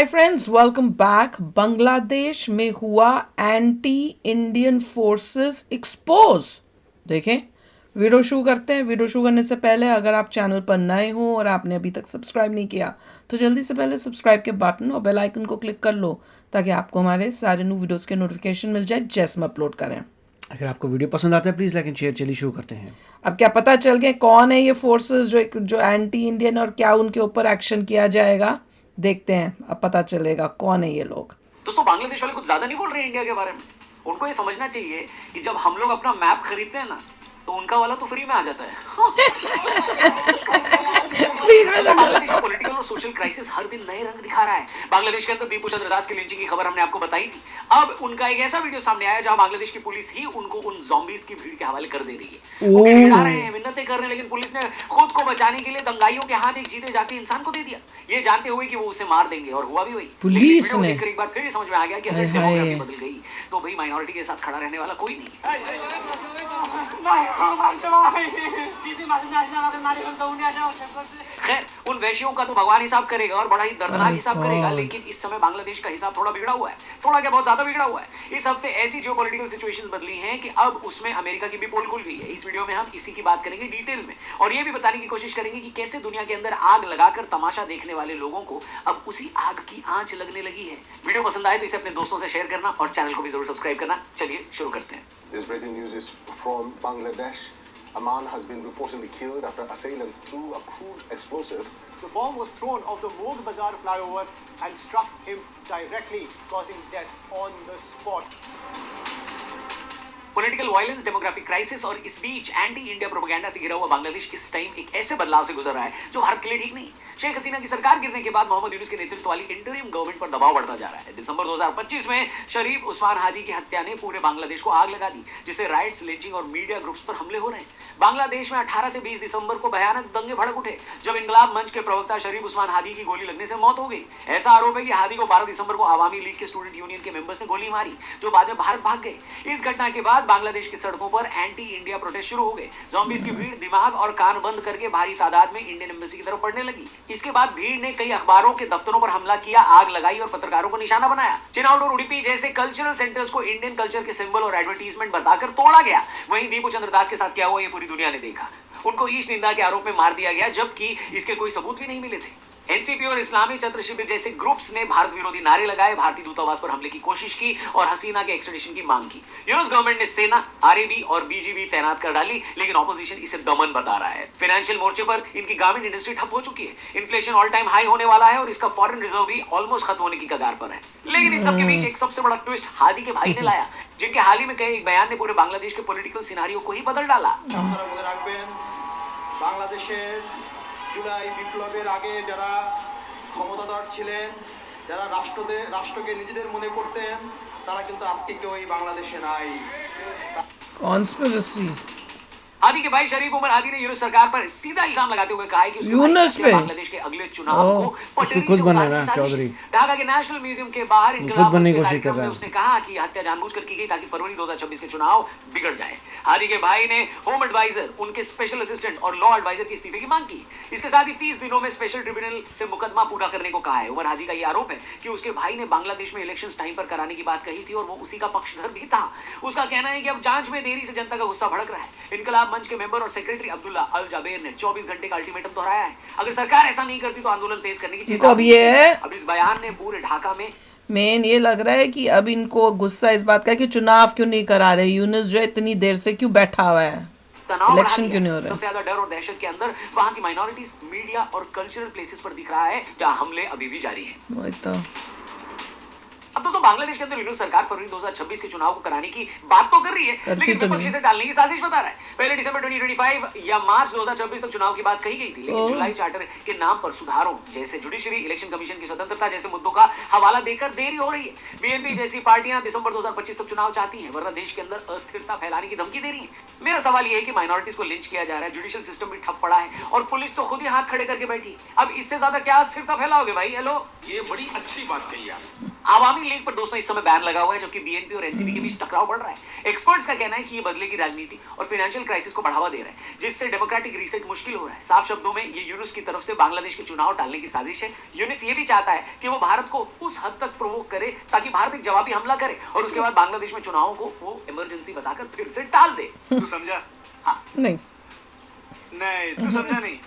Hi friends, welcome back. Bangladesh में हुआ anti Indian forces expose. देखें, वीडियो शुरू करते हैं। वीडियो शुरू करने से पहले अगर आप चैनल पर नए हो और आपने अभी तक सब्सक्राइब नहीं किया तो जल्दी से पहले सब्सक्राइब के बटन और बेल आइकन को क्लिक कर लो ताकि आपको हमारे सारे न्यू वीडियोस के नोटिफिकेशन मिल जाए जैसे हम अपलोड करें। अगर आपको वीडियो पसंद आता है प्लीज़ लाइक एंड शेयर। चलिए शुरू करते हैं। अब क्या पता चल गया कौन है ये फोर्सेस जो एंटी इंडियन और क्या उनके ऊपर एक्शन किया जाएगा। देखते हैं, अब पता चलेगा कौन है ये लोग। दोस्तों, बांग्लादेश वाले कुछ ज्यादा नहीं बोल रहे हैं इंडिया के बारे में। उनको ये समझना चाहिए कि जब हम लोग अपना मैप खरीदते हैं ना तो उनका वाला तो फ्री में आ जाता है। बांग्लादेश का पॉलिटिकल और सोशल क्राइसिस हर दिन नए रंग दिखा रहा है। बांग्लादेश के अंदर दीपू चंद्र दास की लिंचिंग की खबर हमने आपको बताई थी। अब उनका एक ऐसा वीडियो सामने आया जहां बांग्लादेश की पुलिस ही उनको उन ज़ॉम्बीज की भीड़ के हवाले कर दे रही है। वो भिड़ा रहे हैं, मिन्नतें कर रहे हैं, लेकिन पुलिस ने खुद को बचाने के लिए दंगाइयों के हाथ एक जीते जाते इंसान को दे दिया, ये जानते हुए कि वो उसे मार देंगे। और हुआ भी वही। पुलिस ने एक बार फिर समझ में आ गया कि अगर डेमोग्राफी बदल गई तो भाई माइनॉरिटी के साथ खड़ा रहने वाला कोई नहीं। खैर, उन वैश्यों का तो भगवान हिसाब करेगा और बड़ा ही दर्दनाक हिसाब करेगा, लेकिन इस समय बांग्लादेश का हिसाब थोड़ा बिगड़ा हुआ है। थोड़ा क्या, बहुत ज्यादा बिगड़ा हुआ है। इस हफ्ते ऐसी जियोपॉलिटिकल सिचुएशंस बदली हैं कि अब उसमें अमेरिका की भी पोल खुल गई है। इस वीडियो में हम इसी की बात करेंगे डिटेल में और ये भी बताने की कोशिश करेंगे कि कैसे दुनिया के अंदर आग लगाकर तमाशा देखने वाले लोगों को अब उसी आग की आंच लगने लगी है। वीडियो पसंद आए तो इसे अपने दोस्तों से शेयर करना और चैनल को भी जरूर सब्सक्राइब करना। चलिए शुरू करते हैं। This breaking news is from Bangladesh. A man has been reportedly killed after assailants threw a crude explosive. The bomb was thrown off the Moog Bazaar flyover and struck him directly, causing death on the spot. Political violence, demographic crisis और इस बीच anti India propaganda से घिरा हुआ बांग्लादेश इस time एक ऐसे बदलाव से गुजर रहा है जो भारत के लिए ठीक नहीं। शेख हसीना की सरकार गिरने के बाद मोहम्मद यूनुस के नेतृत्व वाली इंटरिम गवर्नमेंट पर दबाव बढ़ता जा रहा है। दिसंबर 2025 में शरीफ उस्मान हादी की हत्या ने पूरे बांग्लादेश को आग लगा दी, जिससे राइट्स, लिंचिंग और मीडिया ग्रुप्स पर हमले हो रहे हैं। बांग्लादेश में 18 से 20 दिसंबर को भयानक दंगे भड़क उठे जब इंकलाब मंच के प्रवक्ता शरीफ उस्मान हादी की गोली लगने से मौत हो गई। ऐसा आरोप है कि हादी को 12 दिसंबर को आवामी लीग के स्टूडेंट यूनियन के मेंबर्स ने गोली मारी, जो बाद में भारत भाग गए। इस घटना के बाद बांग्लादेश की सड़कों पर एंटी इंडिया प्रोटेस्ट शुरू हो गए। ज़ॉम्बीज की भीड़ दिमाग और कान बंद करके भारी तादाद में इंडियन एम्बेसी की तरफ बढ़ने लगी। इसके बाद भीड़ ने कई अखबारों के दफ्तरों पर हमला किया, आग लगाई और पत्रकारों को निशाना बनाया। चिनाउड और उडुपी जैसे कल्चरल सेंटर्स को इंडियन कल्चर के सिंबल और एडवर्टीजमेंट बताकर तोड़ा गया। वहीं दीपू चंद्र दास के साथ क्या हुआ ये पूरी दुनिया ने देखा। उनको ईश निंदा के आरोप में मार दिया गया, जबकि इसके कोई सबूत भी नहीं मिले थे। एनसीपी और इस्लामी छत्र शिविर जैसे ग्रुप्स ने भारत विरोधी नारे लगाए, भारतीय दूतावास पर हमले की कोशिश की और हसीना के एक्सट्रेडिशन की मांग की। यूनुस गवर्नमेंट ने सेना, आरएबी और बीजीबी तैनात कर डाली, लेकिन ऑपोजिशन इसे दमन बता रहा है। फाइनेंशियल मोर्चे पर इनकी गारमेंट इंडस्ट्री ठप हो चुकी है। इन्फ्लेशन ऑल टाइम हाई होने वाला है और इसका फॉरेन रिजर्व भी ऑलमोस्ट खत्म होने की कगार पर है। लेकिन इन सबके बीच एक सबसे बड़ा ट्विस्ट हादी के भाई ने लाया, जिनके हाल ही में कहे एक बयान ने पूरे बांग्लादेश के पॉलिटिकल सिनारियो को ही बदल डाला। বাংলাদেশের জুলাই বিপ্লবের আগে যারা ক্ষমতাধর ছিলেন, যারা রাষ্ট্রকে নিজেদের মনে করতেন, তারা কিন্তু আজকে কেউ এই বাংলাদেশে নাই। कॉन्स्पिरेसी। हादी के भाई शरीफ उमर हादी ने यूनुस सरकार पर सीधा इल्जाम लगाते हुए कहा है कि यूनुस पे बांग्लादेश के अगले चुनाव को पटरी से बनना उतारने है की साजिश। चौधरी। ढाका के नेशनल म्यूजियम के बाहर खुद बनने की कोशिश कर रहा है। उसने कहा कि हत्या जानबूझकर की गई ताकि फरवरी 2026 के चुनाव बिगड़ जाए। हादी के भाई ने होम एडवाइजर, उनके स्पेशल असिस्टेंट और लॉ एडवाइजर के इस्तीफे की मांग की। इसके साथ ही 30 दिनों में स्पेशल ट्रिब्यूनल से मुकदमा पूरा करने को कहा है। उमर हादी का यह आरोप है कि उसके भाई ने बांग्लादेश में इलेक्शंस टाइम पर कराने की बात कही थी और वो उसी का पक्षधर भी था। उसका कहना है कि अब जांच में देरी से जनता का गुस्सा भड़क रहा है। इनकलाब मंच के मेंबर और सेक्रेटरी अब्दुल्ला अल जाबेर ने 24 घंटे का अल्टीमेटम दोहराया है। अगर सरकार ऐसा नहीं करती तो आंदोलन तेज करने की चेतावनी है। अब इस बयान ने पूरे ढाका में मेन ये लग रहा है कि अब इनको गुस्सा इस बात का कि चुनाव क्यों नहीं करा रहे। यूनुस जो इतनी देर से क्यों बैठा हुआ है, इलेक्शन क्यों नहीं हो रहा है। सबसे ज्यादा डर और दहशत के अंदर वहां की माइनॉरिटीज, मीडिया और कल्चरल प्लेसेस पर दिख रहा है, जहां हमले अभी भी जारी हैं। वही तो। अब दोस्तों, बांग्लादेश के अंदर यूनुस सरकार फरवरी 2026 के चुनाव को कराने की बात तो कर रही है, लेकिन विपक्ष इसे डालने की साजिश बता रहा है। पहले दिसंबर 2025 या मार्च 2026 तक चुनाव की बात कही गई थी, लेकिन जुलाई चार्टर के नाम पर सुधारों जैसे जुडिशरी, इलेक्शन कमीशन की स्वतंत्रता जैसे मुद्दों का हवाला देकर देरी हो रही है। बीएनपी जैसी पार्टियां दिसंबर 2025 तक चुनाव चाहती हैं, वरना देश के अंदर अस्थिरता फैलाने की धमकी दे रही है। मेरा सवाल यह है कि माइनॉरिटीज को लिंच किया जा रहा है, जुडिशियल सिस्टम भी ठप पड़ा है और पुलिस तो खुद ही हाथ खड़े करके बैठी। अब इससे ज्यादा क्या अस्थिरता फैलाओगे भाई? हेलो, ये बड़ी अच्छी बात कही आप। आवामी लीग पर दोस्तों इस समय बैन लगा हुआ है, जबकि बीएनपी और एनसीपी के बीच टकराव बढ़ रहा है। एक्सपर्ट्स का कहना है कि ये बदलेगी राजनीति और फाइनेंशियल क्राइसिस को बढ़ावा दे रहा है, जिससे डेमोक्रेटिक रीसेट मुश्किल हो रहा है। साफ शब्दों में ये यूनुस की तरफ से बांग्लादेश के चुनाव टालने की साजिश है। यूनुस ये भी चाहता है कि वो भारत को उस हद तक प्रोवोक करे ताकि भारत एक जवाबी हमला करे और उसके बाद बांग्लादेश में चुनावों को वो इमरजेंसी बताकर फिर से टाल दे। तू समझा? हाँ। नहीं, तू समझा नहीं?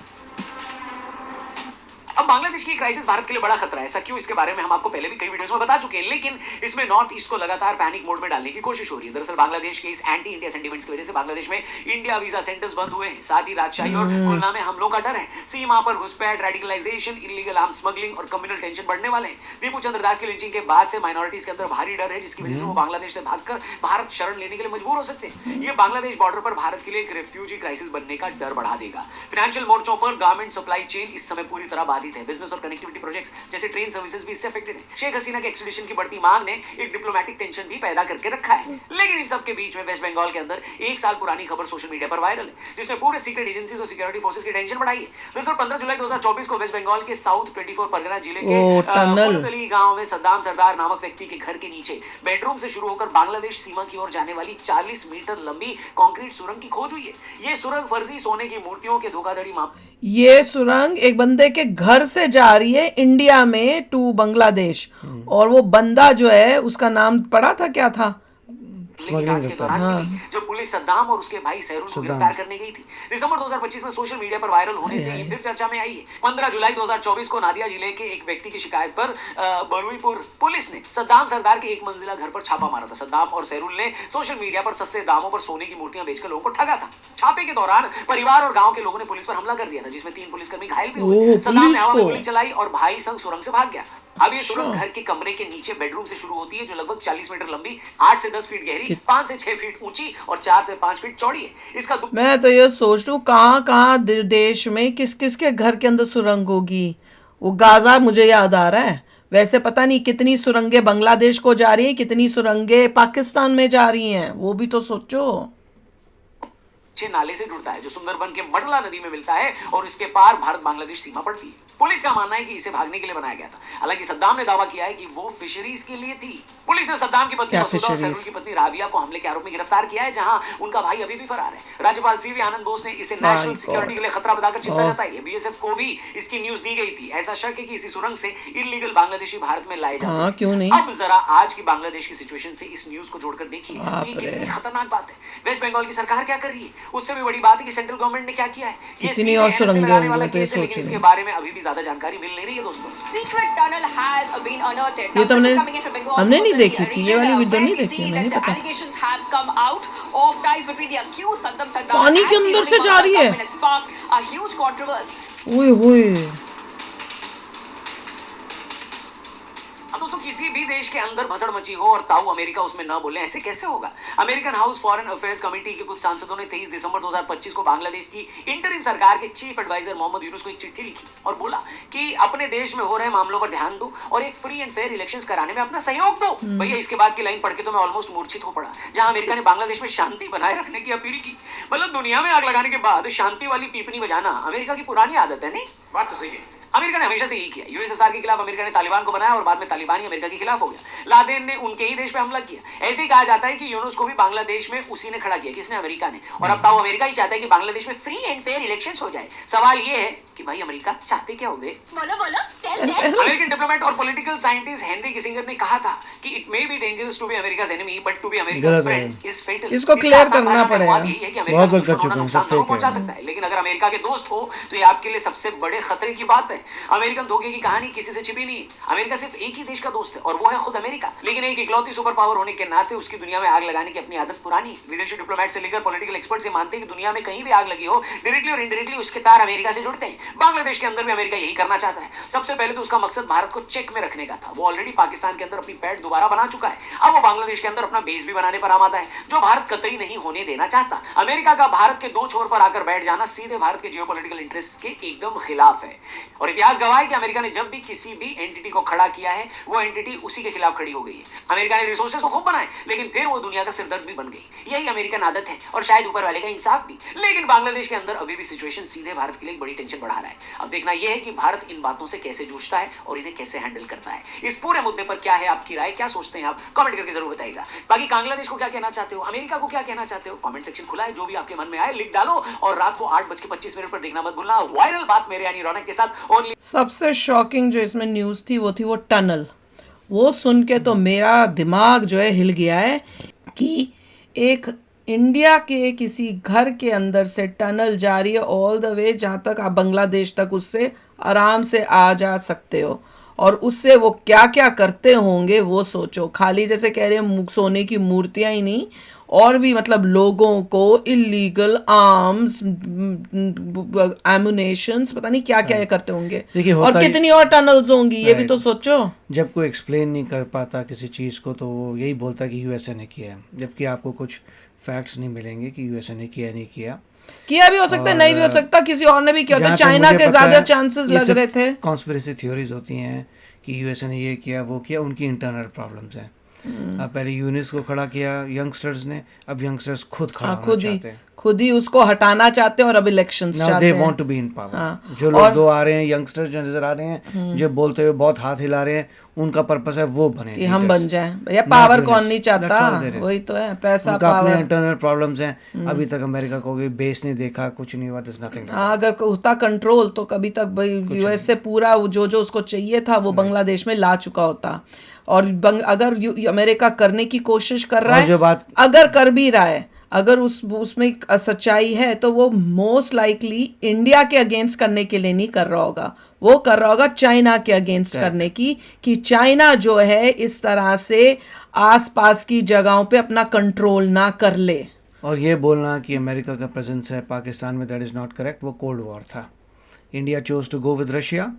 अब बांग्लादेश की क्राइसिस भारत के लिए बड़ा खतरा है। ऐसा क्यों, इसके बारे में हम आपको पहले भी कई वीडियोस में बता चुके हैं, लेकिन इसमें नॉर्थ ईस्ट को लगातार पैनिक मोड में डालने की कोशिश हो रही है। दरअसल बांग्लादेश के इस एंटी इंडिया सेंटीमेंट्स की वजह से बांग्लादेश में इंडिया वीजा सेंटर्स बंद हुए हैं। साथ ही राजशाही और गुमनामे हमलों का डर है। सीमा पर घुसपैठ, रेडिकलाइजेशन, इलीगल आर्म्स स्मगलिंग और कम्युनल टेंशन बढ़ने वाले हैं। दीपू चंद्र दास की लिंचिंग के बाद से माइनॉरिटीज के अंदर भारी डर है, जिसकी वजह से वो बांग्लादेश से भागकर भारत शरण लेने के लिए मजबूर हो सकते हैं। ये बांग्लादेश बॉर्डर पर भारत के लिए एक रेफ्यूजी क्राइसिस बनने का डर बढ़ा देगा। फाइनेंशियल मोर्चों पर गारमेंट सप्लाई चेन इस समय पूरी तरह बाधित है। बिजनेस और कनेक्टिविटी प्रोजेक्ट्स जैसे ट्रेन सर्विसेज भी इससे अफेक्टेड है। शेख हसीना के एक्सट्रेडिशन की बढ़ती मांग ने एक डिप्लोमेटिक टेंशन भी पैदा करके रखा है। लेकिन इन सब के बीच में वेस्ट बंगाल के अंदर 1 साल पुरानी खबर सोशल मीडिया पर वायरल है, जिसमें पूरे सीक्रेट एजेंसीज और सिक्योरिटी फोर्सेस की टेंशन बढ़ाई है। दरअसल 15 जुलाई 2024 को वेस्ट बंगाल के साउथ 24 परगना जिले के पुलतली गांव में सद्दाम सरदार नामक व्यक्ति के घर के नीचे बेडरूम से शुरू होकर बांग्लादेश सीमा की ओर जाने वाली 40 मीटर लंबी कंक्रीट सुरंग की खोज हुई है। ये सुरंग फर्जी सोने की मूर्तियों के धोखाधड़ी ये सुरंग एक बंदे के घर से जा रही है इंडिया में टू बांग्लादेश, और वो बंदा जो है उसका नाम पड़ा था, क्या था? जांच के दौरान मिली, जब पुलिस सद्दाम और उसके भाई सहरुल को गिरफ्तार करने गई थी। दिसंबर 2025 में सोशल मीडिया पर वायरल होने से ये फिर चर्चा में आई है। 15 जुलाई 2024 को नादिया जिले के एक व्यक्ति की शिकायत पर बरुईपुर पुलिस ने सद्दाम सरदार के एक मंजिला घर पर छापा मारा था। सद्दाम और सहरुल ने सोशल मीडिया पर सस्ते दामों पर सोने की मूर्तियां बेचकर लोगों को ठगा था। छापे के दौरान परिवार और गांव के लोगों ने पुलिस पर हमला कर दिया था, जिसमें 3 पुलिसकर्मी घायल भी हुए। सद्दाम ने हवा में गोली चलाई और भाई संग सुरंग से भाग गया। अब ये सुरंग घर के कमरे के नीचे बेडरूम से शुरू होती है, जो लगभग 40 मीटर लंबी, 8 से 10 फीट गहरी, 5 से 6 फीट ऊंची और 4 से 5 फीट चौड़ी है। इसका मैं तो ये सोच रही हूँ कहाँ देश में किस किस के घर के अंदर सुरंग होगी। वो गाजा मुझे याद आ रहा है। वैसे पता नहीं कितनी सुरंगें बांग्लादेश को जा रही हैं, कितनी सुरंगें पाकिस्तान में जा रही हैं, वो भी तो सोचो। नाले से जुड़ता है, जो सुंदरबन के मडला नदी में मिलता है और इसके पार भारत बांग्लादेश सीमा पड़ती है। पुलिस का मानना है कि इसे भागने के लिए बनाया गया था। हालांकि सद्दाम ने दावा किया है कि वो फिशरीज के लिए थी। पुलिस ने सद्दाम की पत्नी मसूदा और सहरुल की पत्नी राबिया को हमले के आरोप में गिरफ्तार किया है, जहां उनका भाई अभी भी फरार है। राज्यपाल सीवी आनंद बोस ने इसे नेशनल सिक्योरिटी के लिए खतरा बताकर चिंता जताई है। बीएसएफ को भी इसकी न्यूज दी गई थी। ऐसा शक है कि इसी सुरंग से इलीगल बांग्लादेशी भारत में लाए जाते हैं। क्यों नहीं? अब जरा आज की बांग्लादेश की सिचुएशन से इस न्यूज को जोड़कर देखिए, ये कितनी खतरनाक बात है। वेस्ट बंगाल की सरकार क्या कर रही है, उससे भी बड़ी बात है कि सेंट्रल गवर्नमेंट ने क्या किया है। ये कितनी और सुरंगें होंगी, वाला तो केस है, लेकिन इसके बारे में अभी भी ज्यादा जानकारी मिल नहीं रही है दोस्तों। Secret tunnel has been unearthed. ये तो हमने नहीं देखी region, थी, ये वाली वीडियो where नहीं we देखी, see नहीं that the पता। allegations have come out of ties between the accused Saddam Sardar पानी के and the अंदर से ruling जा रही है। government has sparked a huge controversy. ओए होए। अब दोस्तों किसी भी देश के अंदर भसड़ मची हो और ताऊ अमेरिका उसमें ना बोले, ऐसे कैसे होगा। American house foreign affairs committee के कुछ सांसदों ने 23 दिसंबर 2025 को बांग्लादेश की इंटरिम सरकार के चीफ एडवाइजर मोहम्मद यूनुस को एक चिट्ठी लिखी और बोला कि अपने देश में हो रहे मामलों पर ध्यान दो और एक फ्री एंड फेयर इलेक्शंस कराने में अपना सहयोग दो। भैया इसके बाद की लाइन पढ़ के तो मैं ऑलमोस्ट मूर्छित हो पड़ा, जहां अमेरिका ने बांग्लादेश में शांति बनाए रखने की अपील की। मतलब दुनिया में आग लगाने के बाद शांति वाली पीपनी बजाना अमेरिका की पुरानी आदत है। नहीं, बात तो सही है। अमेरिका ने हमेशा से यही किया। यूएसएसआर के खिलाफ अमेरिका ने तालिबान को बनाया और बाद में तालिबान ही अमेरिका के खिलाफ हो गया। लादेन ने उनके ही देश पे हमला किया। ऐसे ही कहा जाता है कि यूनुस को भी बांग्लादेश में उसी ने खड़ा किया। किसने? अमेरिका ने। और अब ताऊ अमेरिका ही चाहता है कि बांग्लादेश में फ्री एंड फेयर इलेक्शंस हो जाए। सवाल ये है कि भाई अमेरिका चाहते क्या होंगे? अमेरिकन डिप्लोमेट और पॉलिटिकल साइंटिस्ट हेनरी किसिंगर ने कहा था कि it may be dangerous to be America's enemy but to be America's friend is fatal। इसको क्लियर करना पड़ेगा। बहुत गलत कर चुके हैं, नुकसान जरूर पहुंचा सकता है, लेकिन अगर अमेरिका के दोस्त हो तो ये आपके लिए सबसे बड़े खतरे की बात है। अमेरिकन धोखे की कहानी किसी से छिपी नहीं है। अमेरिका सिर्फ एक ही देश का दोस्त है और वो है खुद अमेरिका। लेकिन एक इकलौती सुपर पावर होने के नाते उसकी दुनिया में आग लगाने की अपनी आदत पुरानी है। विदेशी डिप्लोमेट से लेकर पॉलिटिकल एक्सपर्ट से मानते हैं कि दुनिया में कहीं भी आग लगी हो, डायरेक्टली और इनडायरेक्टली उसके तार अमेरिका से जुड़ते हैं। बांग्लादेश के अंदर भी अमेरिका यही करना चाहता है। सबसे पहले तो उसका मकसद भारत को चेक में रखने का था। वो ऑलरेडी पाकिस्तान के अंदर अपनी पैठ दोबारा बना चुका है। अब वो बांग्लादेश के अंदर अपना बेस भी बनाने पर आमादा है, जो भारत कतई नहीं होने देना चाहता। अमेरिका का भारत के दो छोर पर आकर बैठ जाना सीधे भारत के जियोपॉलिटिकल इंटरेस्ट के एकदम खिलाफ है। और और इतिहास गवाह है कि अमेरिका ने जब भी किसी भी एंटिटी को खड़ा किया है, वो एंटिटी उसी के खिलाफ खड़ी हो गई है। अमेरिका ने रिसोर्सेज तो खूब बनाए, लेकिन फिर वो दुनिया का सिरदर्द भी बन गई। यही अमेरिकन आदत है और शायद ऊपर वाले का इंसाफ भी। लेकिन बांग्लादेश के अंदर अभी भी सिचुएशन सीधे भारत के लिए एक बड़ी टेंशन बढ़ा रहा है। अब देखना यह है कि भारत इन बातों से कैसे जूझता है और इन्हें कैसे हैंडल करता है। इस पूरे मुद्दे पर क्या है आपकी राय, क्या सोचते हैं आप, कमेंट करके जरूर बताइएगा। बाकी बांग्लादेश को क्या कहना चाहते हो, अमेरिका को क्या कहना चाहते हो, कमेंट सेक्शन खुला है, जो भी आपके मन में आए लिख डालो। और रात को 8:25 पर देखना मत भूलना वायरल बात मेरे यानी रौनक के साथ ओनली। सबसे शॉकिंग जो इसमें न्यूज़ थी वो टनल। वो सुन के तो मेरा दिमाग जो है हिल गया है कि एक इंडिया के किसी घर के अंदर से टनल जा रही है ऑल द वे जहाँ तक आप बांग्लादेश तक उससे आराम से आ जा सकते हो। और उससे वो क्या क्या करते होंगे वो सोचो। खाली जैसे कह रहे हैं सोने की मूर्तियाँ ही नहीं, और भी मतलब लोगों को इलीगल आर्म्स, एमुनेशंस, पता नहीं क्या क्या करते होंगे। देखिए, और कितनी और टनल्स होंगी ये भी तो सोचो। जब कोई एक्सप्लेन नहीं कर पाता किसी चीज़ को तो वो यही बोलता है कि यूएसए ने किया है, जबकि आपको कुछ फैक्ट्स नहीं मिलेंगे कि यूएसए ने किया नहीं किया। किया भी हो सकता है, नहीं भी हो सकता, किसी और ने भी किया होता। चाइना के ज्यादा चांसेस लग रहे थे। कॉन्स्पिरेसी थ्योरीज होती हैं कि यूएसए ने ये किया वो किया, उनकी इंटरनल प्रॉब्लम्स हैं। अब पहले यूनिस को खड़ा किया यंगस्टर्स ने, अब यंगस्टर्स खुद खड़ा होना चाहते हैं, खुद ही उसको हटाना चाहते हैं और अब इलेक्शंस चाहते हैं। They want to be in power. जो लोग दो आ रहे हैं, यंगस्टर्स जो नजर आ रहे हैं, जो बोलते हुए बहुत हाथ हिला रहे हैं, उनका पर्पस है वो बने कि हम बन जाएं। भैया पावर कौन नहीं चाहता, वही तो है, पैसा, पावर। अपने इंटरनल प्रॉब्लम्स हैं। अभी तक अमेरिका को भी बेस नहीं देखा, कुछ नहीं हुआ, दिस नथिंग। अगर होता कंट्रोल तो कभी तक भाई यूएस से पूरा जो जो उसको चाहिए था वो बांग्लादेश में ला चुका होता। और अगर अमेरिका करने की कोशिश कर रहा है, अगर कर भी रहा है, अगर उसमें सच्चाई है तो वो मोस्ट लाइकली इंडिया के अगेंस्ट करने के लिए नहीं कर रहा होगा, वो कर रहा होगा चाइना के अगेंस्ट करने की, कि चाइना जो है इस तरह से आसपास की जगहों पे अपना कंट्रोल ना कर ले। और ये बोलना कि अमेरिका का प्रेजेंस है पाकिस्तान में, दैट इज नॉट करेक्ट। वो कोल्ड वॉर था। India chose to go with Russia,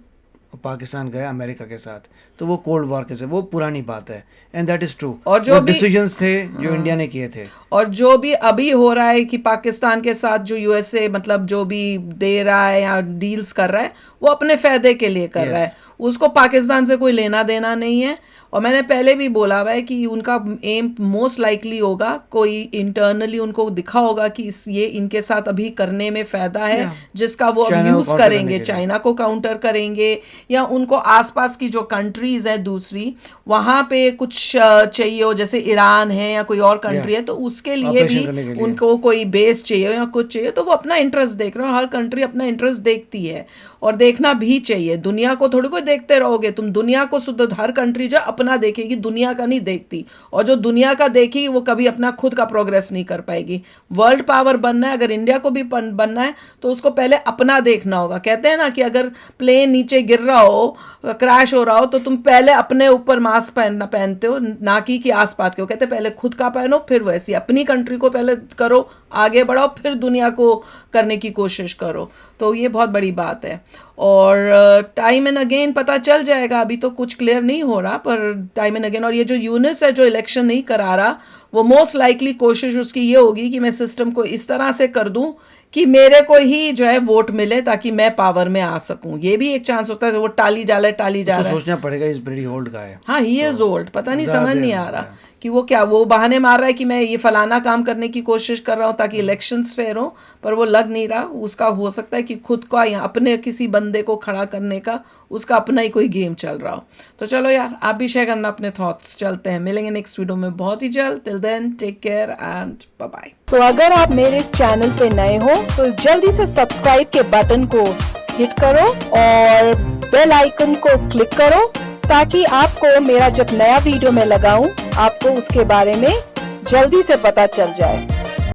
Pakistan गया अमेरिका के साथ, तो वो कोल्ड वॉर के से वो पुरानी बात है, एंड दैट इज ट्रू। और जो डिसीजंस थे जो इंडिया ने किए थे, और जो भी अभी हो रहा है कि पाकिस्तान के साथ जो यूएसए मतलब जो भी दे रहा है या डील्स कर रहा है, वो अपने फायदे के लिए कर रहा है, उसको पाकिस्तान से कोई लेना देना नहीं है। और मैंने पहले भी बोला हुआ है कि उनका एम मोस्ट लाइकली होगा, कोई इंटरनली उनको दिखा होगा कि ये इनके साथ अभी करने में फ़ायदा है, जिसका वो अब यूज़ करेंगे, चाइना को काउंटर करेंगे, या उनको आसपास की जो कंट्रीज़ हैं दूसरी, वहाँ पे कुछ चाहिए हो, जैसे ईरान है या कोई और कंट्री है, तो उसके लिए भी उनको कोई बेस चाहिए या कुछ चाहिए, तो वो अपना इंटरेस्ट देख रहे हो। हर कंट्री अपना इंटरेस्ट देखती है और देखना भी चाहिए। दुनिया को थोड़ी कोई देखते रहोगे तुम, दुनिया को शुद्ध हर कंट्री जो अपना देखेगी, दुनिया का नहीं देखती। और जो दुनिया का देखेगी वो कभी अपना खुद का प्रोग्रेस नहीं कर पाएगी। वर्ल्ड पावर बनना है, अगर इंडिया को भी बनना है तो उसको पहले अपना देखना होगा। कहते हैं ना कि अगर प्लेन नीचे गिर रहा हो, क्रैश हो रहा हो, तो तुम पहले अपने ऊपर मास्क पहनते हो, ना कि आसपास के। वो कहते हैं पहले खुद का पहनो, फिर वैसी अपनी कंट्री को पहले करो, आगे बढ़ाओ, फिर दुनिया को करने की कोशिश करो। तो ये बहुत बड़ी बात है। और टाइम एंड अगेन पता चल जाएगा, अभी तो कुछ क्लियर नहीं हो रहा, पर टाइम एंड अगेन। और ये जो यूनिस है जो इलेक्शन नहीं करा रहा, वो मोस्ट लाइकली कोशिश उसकी ये होगी कि मैं सिस्टम को इस तरह से कर दूं कि मेरे को ही जो है वोट मिले ताकि मैं पावर में आ सकूं। ये भी एक चांस होता है, वो टाली जा रहा है। सोचना पड़ेगा इस ब्रेडी ओल्ड का है। हाँ, ही इज ओल्ड, पता नहीं, समझ नहीं आ रहा कि वो क्या, वो बहाने मार रहा है कि मैं ये फलाना काम करने की कोशिश कर रहा हूँ ताकि इलेक्शंस फेयर हो, पर वो लग नहीं रहा। उसका हो सकता है कि खुद का या अपने किसी बंदे को खड़ा करने का उसका अपना ही कोई गेम चल रहा हो। तो चलो यार, आप भी शेयर करना अपने थॉट्स। चलते हैं, मिलेंगे नेक्स्ट वीडियो में बहुत ही जल्द। Till then take care and bye bye. तो अगर आप मेरे इस चैनल पे नए हो तो जल्दी से सब्सक्राइब के बटन को हिट करो और बेल आइकन को क्लिक करो, ताकि आपको मेरा जब नया वीडियो मैं लगाऊं आपको उसके बारे में जल्दी से पता चल जाए।